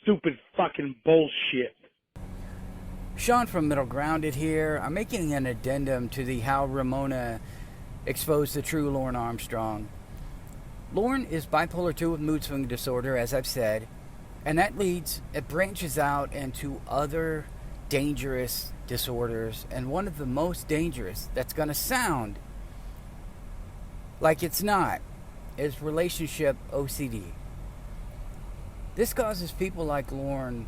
stupid fucking bullshit. Sean from Middle Grounded here. I'm making an addendum to the how Ramona exposed the true Lorne Armstrong. Lorne is bipolar 2 with mood swing disorder, as I've said, and it branches out into other dangerous disorders, and one of the most dangerous that's going to sound like it's not is relationship OCD. This causes people like Lorne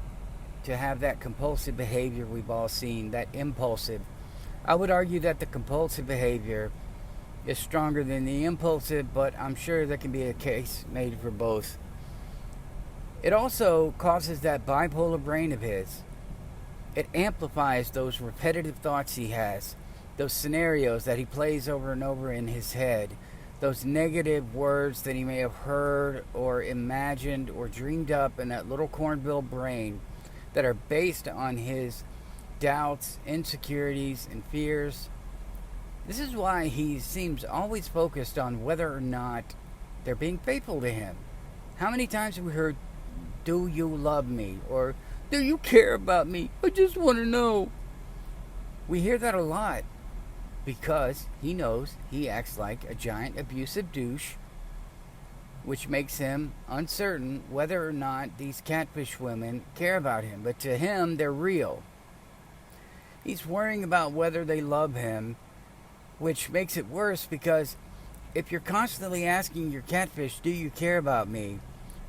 to have that compulsive behavior we've all seen, that impulsive. I would argue that the compulsive behavior is stronger than the impulsive, but I'm sure there can be a case made for both. It also causes that bipolar brain of his. It amplifies those repetitive thoughts he has, those scenarios that he plays over and over in his head, those negative words that he may have heard or imagined or dreamed up in that little cornbill brain that are based on his doubts, insecurities, and fears. This is why he seems always focused on whether or not they're being faithful to him. How many times have we heard, "Do you love me?" or "Do you care about me? I just want to know." We hear that a lot because he knows he acts like a giant abusive douche, which makes him uncertain whether or not these catfish women care about him. But to him, they're real. He's worrying about whether they love him, which makes it worse because if you're constantly asking your catfish, "Do you care about me?"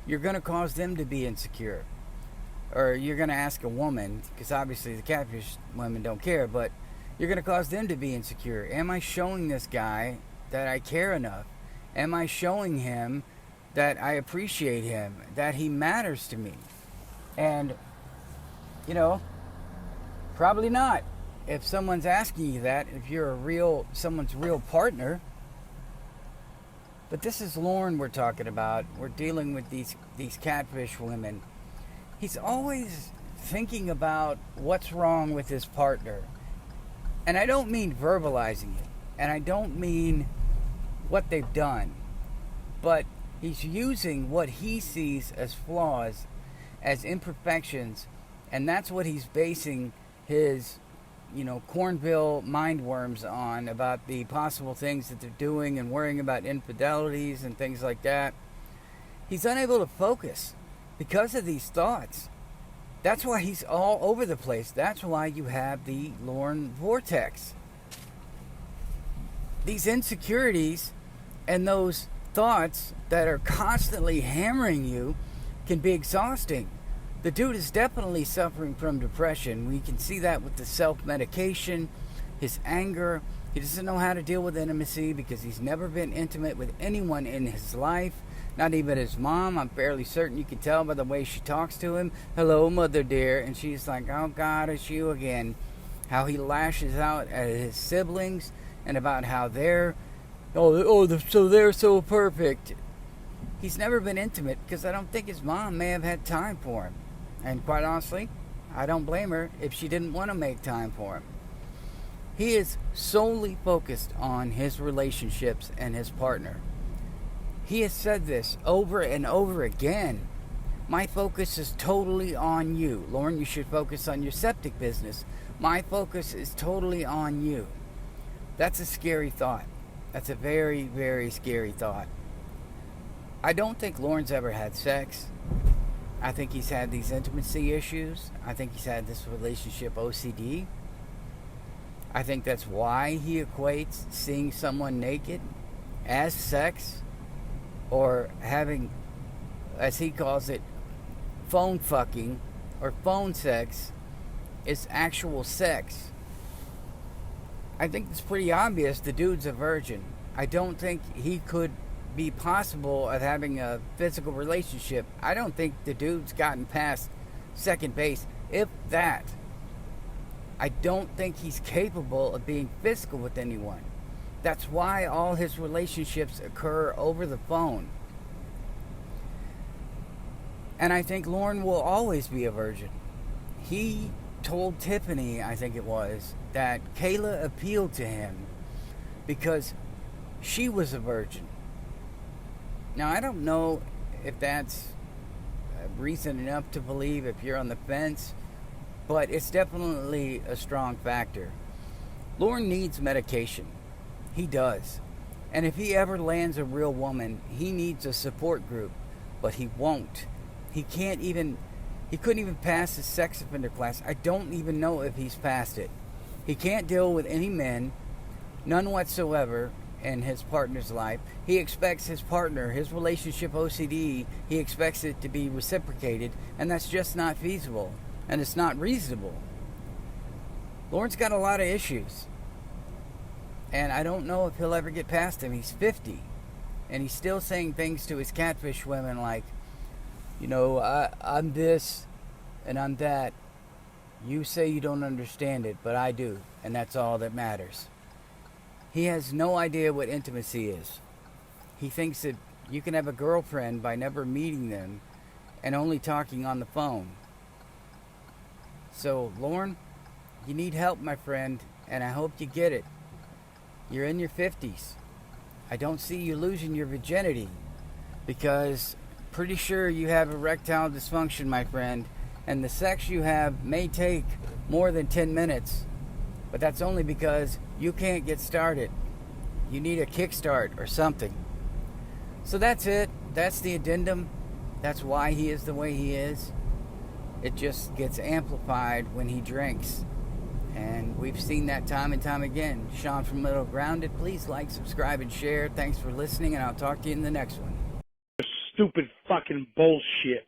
you're going to cause them to be insecure. Or you're going to ask a woman, because obviously the catfish women don't care, but you're going to cause them to be insecure. Am I showing this guy that I care enough? Am I showing him that I appreciate him, that he matters to me? And, probably not. If someone's asking you that, if you're someone's real partner. But this is Lorne we're talking about. We're dealing with these catfish women. He's always thinking about what's wrong with his partner. And I don't mean verbalizing it. And I don't mean what they've done. But he's using what he sees as flaws, as imperfections. And that's what he's basing his, cornbill mindworms on, about the possible things that they're doing and worrying about infidelities and things like that. He's unable to focus because of these thoughts. That's why he's all over the place. That's why you have the Lorne vortex. These insecurities and those thoughts that are constantly hammering you can be exhausting. The dude is definitely suffering from depression. We can see that with the self-medication, his anger. He doesn't know how to deal with intimacy because he's never been intimate with anyone in his life, not even his mom. I'm fairly certain you can tell by the way she talks to him. "Hello, mother dear." And she's like, "Oh God, it's you again." How he lashes out at his siblings and about how they're so perfect. He's never been intimate because I don't think his mom may have had time for him. And quite honestly, I don't blame her if she didn't want to make time for him. He is solely focused on his relationships and his partner. He has said this over and over again. "My focus is totally on you. Lorne, you should focus on your septic business. My focus is totally on you." That's a scary thought. That's a very, very scary thought. I don't think Lorne's ever had sex. I think he's had these intimacy issues. I think he's had this relationship OCD. I think that's why he equates seeing someone naked as sex, or having, as he calls it, phone fucking or phone sex is actual sex. I think it's pretty obvious the dude's a virgin. I don't think he could be possible of having a physical relationship. I don't think the dude's gotten past second base, if that. I don't think he's capable of being physical with anyone. That's why all his relationships occur over the phone. And I think Lorne will always be a virgin. He told Tiffany, I think it was, that Kayla appealed to him because she was a virgin. Now, I don't know if that's reason enough to believe if you're on the fence, but it's definitely a strong factor. Lorne needs medication. He does. And if he ever lands a real woman, he needs a support group, but he won't. He couldn't even pass his sex offender class. I don't even know if he's passed it. He can't deal with any men, none whatsoever, in his partner's life. He expects his partner, his relationship OCD, he expects it to be reciprocated, and that's just not feasible, and it's not reasonable. Lorne's got a lot of issues, and I don't know if he'll ever get past them. He's 50, and he's still saying things to his catfish women like, you know, I'm this and I'm that. You say you don't understand it, but I do, and that's all that matters. He has no idea what intimacy is. He thinks that you can have a girlfriend by never meeting them and only talking on the phone. So, Lorne, you need help, my friend, and I hope you get it. You're in your 50s. I don't see you losing your virginity, because pretty sure you have erectile dysfunction, my friend, and the sex you have may take more than 10 minutes, but that's only because you can't get started. You need a kickstart or something. So that's it. That's the addendum. That's why he is the way he is. It just gets amplified when he drinks. And we've seen that time and time again. Sean from Middle Grounded. Please like, subscribe, and share. Thanks for listening, and I'll talk to you in the next one. Stupid fucking bullshit.